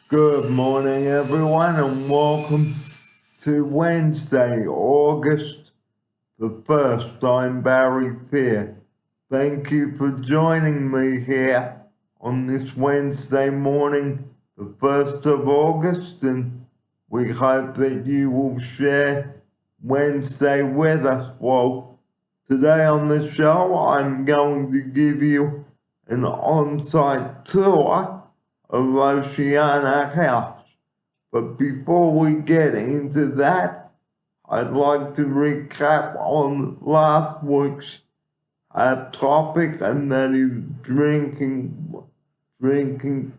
Good morning, everyone, and welcome to Wednesday, August the 1st. I'm Barry Fear. Thank you for joining me here on this Wednesday morning, the 1st of August, and we hope that you will share Wednesday with us. Well, today on the show, I'm going to give you an on site tour of Oceana House. But before we get into that, I'd like to recap on last week's topic, and that is drinking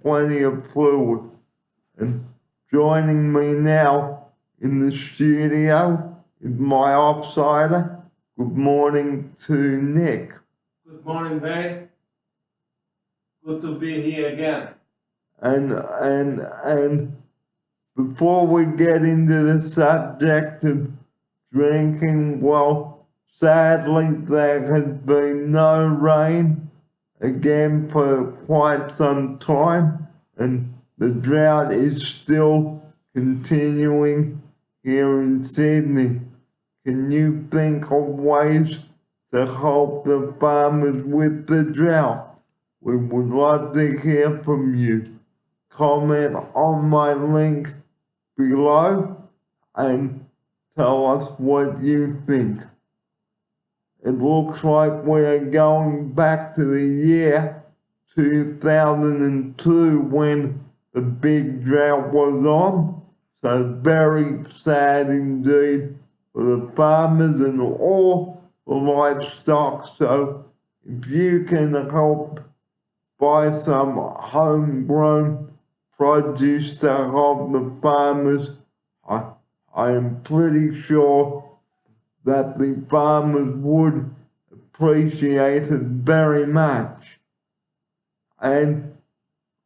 plenty of fluid. And joining me now in the studio is my offsider. Good morning to Nick. Good morning, Barry. Good to be here again. And before we get into the subject of drinking, well, sadly there has been no rain again for quite some time, and the drought is still continuing here in Sydney. Can you think of ways to help the farmers with the drought? We would love to hear from you. Comment on my link below and tell us what you think. It looks like we are going back to the year 2002 when the big drought was on. So very sad indeed for the farmers and all the livestock. So if you can help buy some homegrown produce to help the farmers, I am pretty sure that the farmers would appreciate it very much. And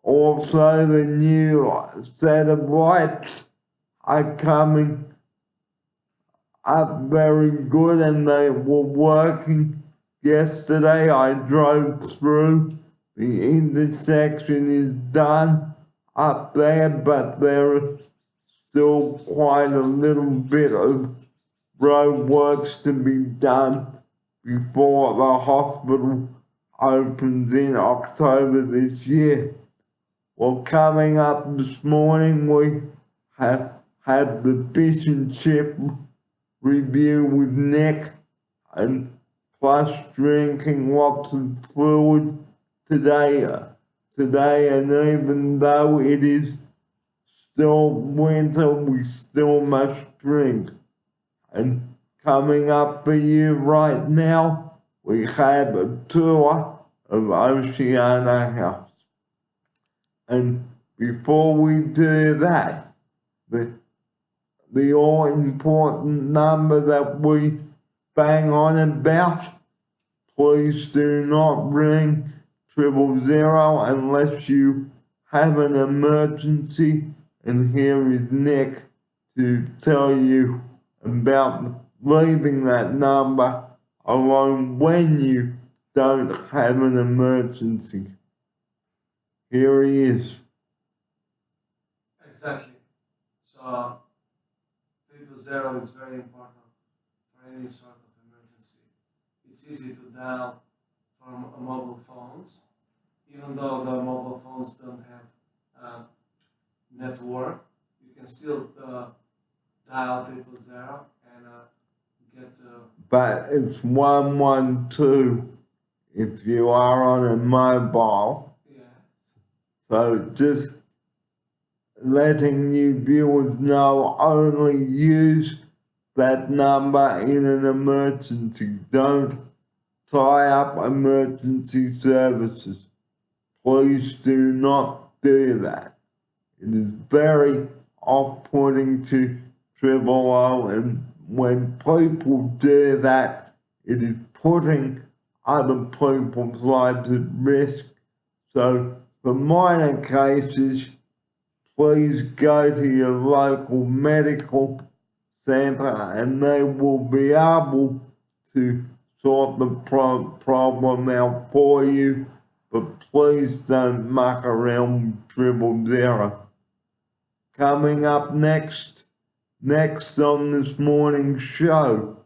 also the new set of lights are coming up very good, and they were working yesterday. I drove through, the intersection is done up there, but there is still quite a little bit of road works to be done before the hospital opens in October this year. Well, coming up this morning, we have the fish and chip review with Nick, and plus drinking lots of fluid today, and even though it is still winter, we still must drink. And coming up for you right now, we have a tour of Oceana House. And before we do that, the all important number that we bang on about, please do not ring 000 unless you have an emergency. And here is Nick to tell you about leaving that number alone when you don't have an emergency. Here he is. Exactly. So 000 is very important for any sort of emergency. It's easy to dial from mobile phones, even though the mobile phones don't have network. You can still dial 000 and get. But it's 112 if you are on a mobile. Yeah. So just letting you viewers know, only use that number in an emergency. Don't tie up emergency services. Please do not do that. It is very off-putting to 000, and when people do that, it is putting other people's lives at risk. So for minor cases, please go to your local medical center and they will be able to sort the problem out for you. But please don't muck around with 000. coming up next on this morning's show,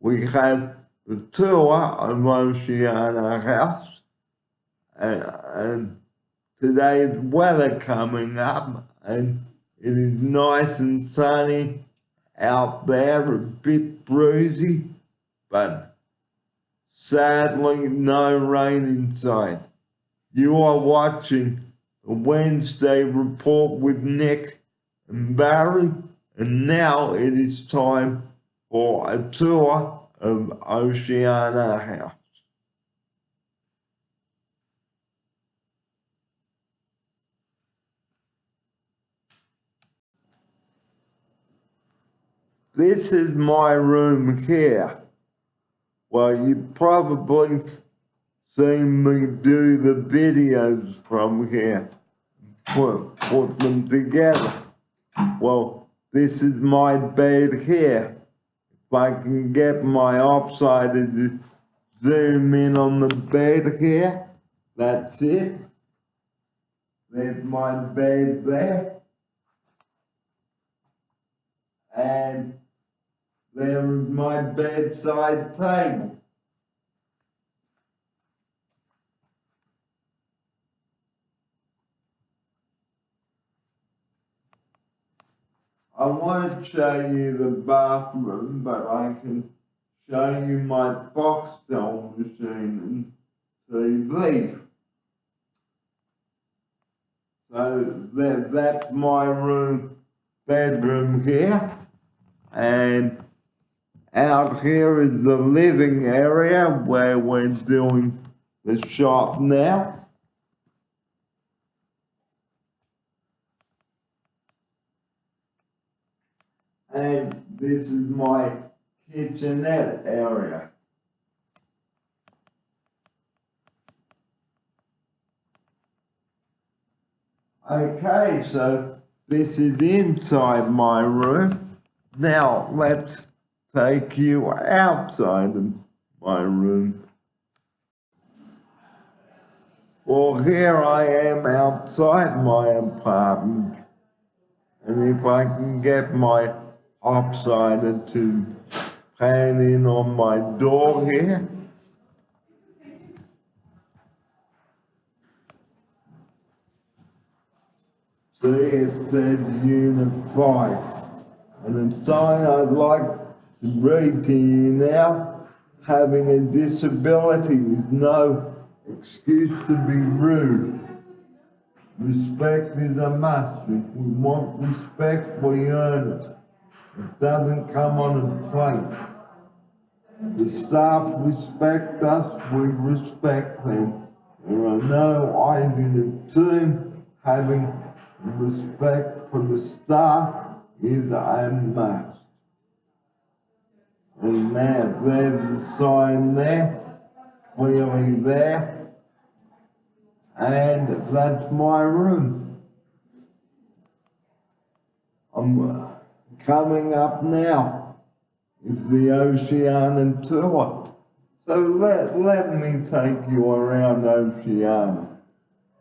we have the tour of Oceana House, and today's weather coming up, and it is nice and sunny out there, a bit breezy, but sadly no rain in sight. You are watching the Wednesday Report with Nick and Barry, and now it is time for a tour of Oceana House. This is my room here. Well, you probably seen me do the videos from here, put them together. Well, this is my bed here. If I can get my opsider to zoom in on the bed here, that's it. There's my bed there. And there is my bedside table. I want to show you the bathroom, but I can show you my Foxtel machine and TV. So that's my bedroom here, and out here is the living area where we're doing the shop now. And this is my kitchenette area. Okay, so this is inside my room. Now let's take you outside of my room. Well, here I am outside my apartment, and if I can get my opsider to pan in on my door here. See, it says Unit 5. And the sign I'd like to read to you now: having a disability is no excuse to be rude. Respect is a must. If we want respect, we earn it. It doesn't come on a plate. The staff respect us, we respect them. There are no eyes in the team. Having respect for the staff is a must. And now there's the sign there, clearly there. And that's my room. I'm coming up now. It's the Oceana tour. So let me take you around Oceana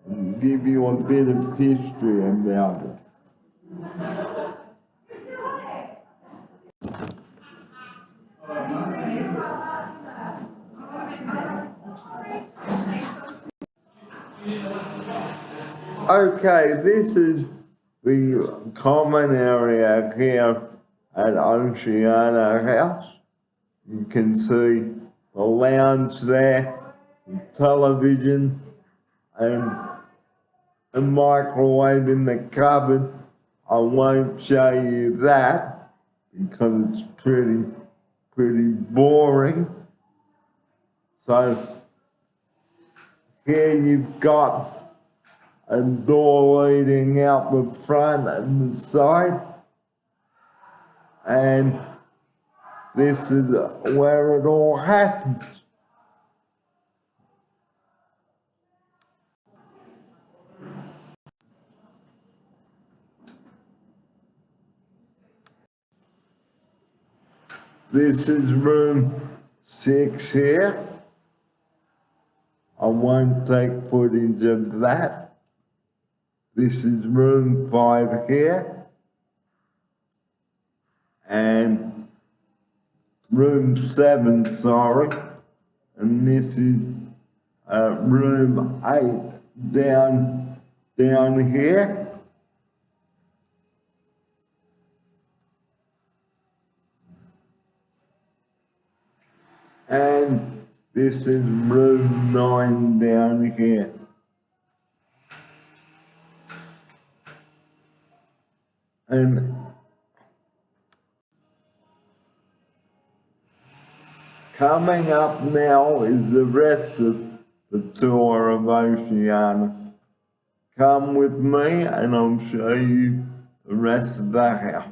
and give you a bit of history about it. Okay, this is the common area here at Oceana House. You can see the lounge there, the television, and a microwave in the cupboard. I won't show you that because it's pretty boring. So here you've got a door leading out the front and the side, and this is where it all happens. This is room 6 here. I won't take footage of that. This is room 5 here. and room 7, sorry, and this is room 8 down here. And this is room 9 down here. And coming up now is the rest of the tour of Oceania. Come with me and I'll show you the rest of the house.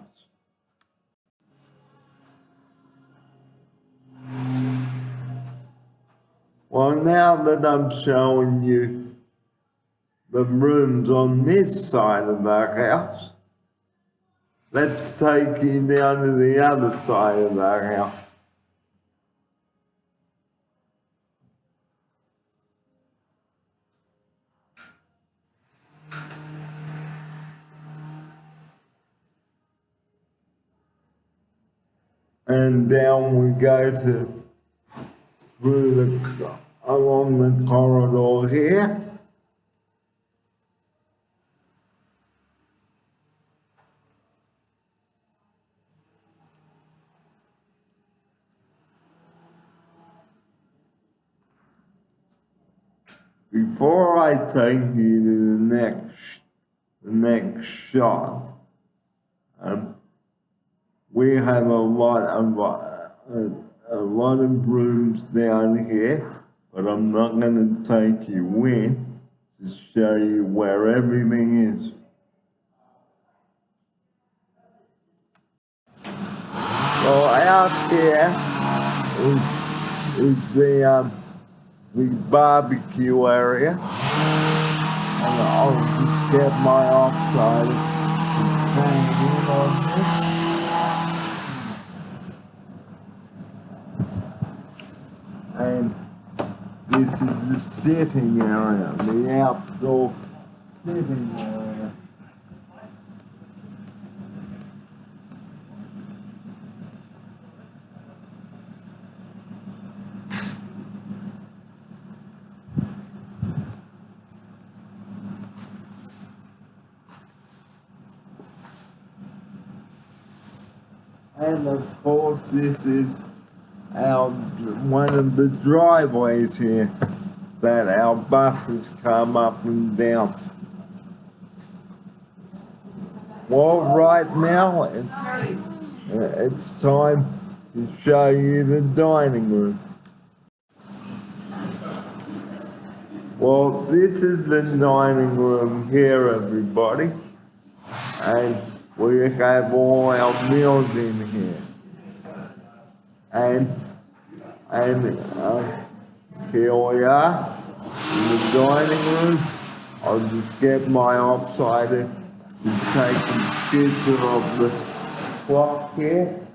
Well, now that I'm showing you the rooms on this side of the house, let's take you down to the other side of the house. And down we go along the corridor here. Before I take you to the next shot, we have a lot of rooms down here, but I'm not going to take you in to show you where everything is. So out here is the barbecue area, and I'll just get my offside to hang in on this. And this is the sitting area, the outdoor sitting area. And of course, this is one of the driveways here that our buses come up and down. Well, right now it's time to show you the dining room. Well, this is the dining room here, everybody, and we have all our meals in here. And here we are in the dining room. I'll just get my offsider to take a picture of the clock here.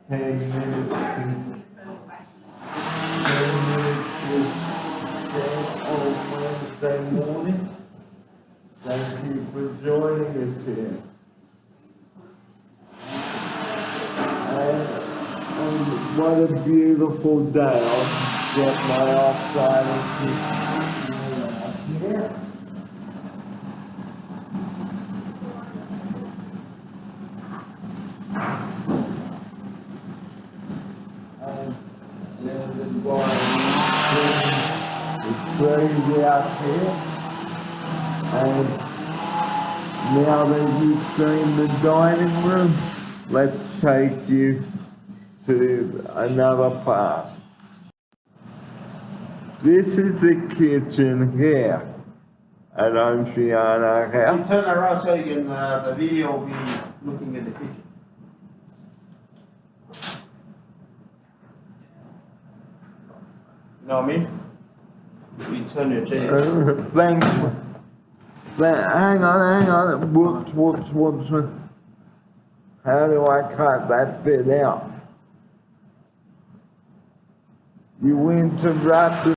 10 minutes to 10 on Wednesday morning. Thank you for joining us here. What a beautiful day. I'll just get my offside here. And there's the trees out here. And now that you've seen the dining room, let's take you to another part. This is the kitchen here at Oceania House. Turn around so you can, the video will be looking at the kitchen. You know what I mean? If you turn your chair. Thank you. Hang on. Whoops. How do I cut that bit out? You interrupted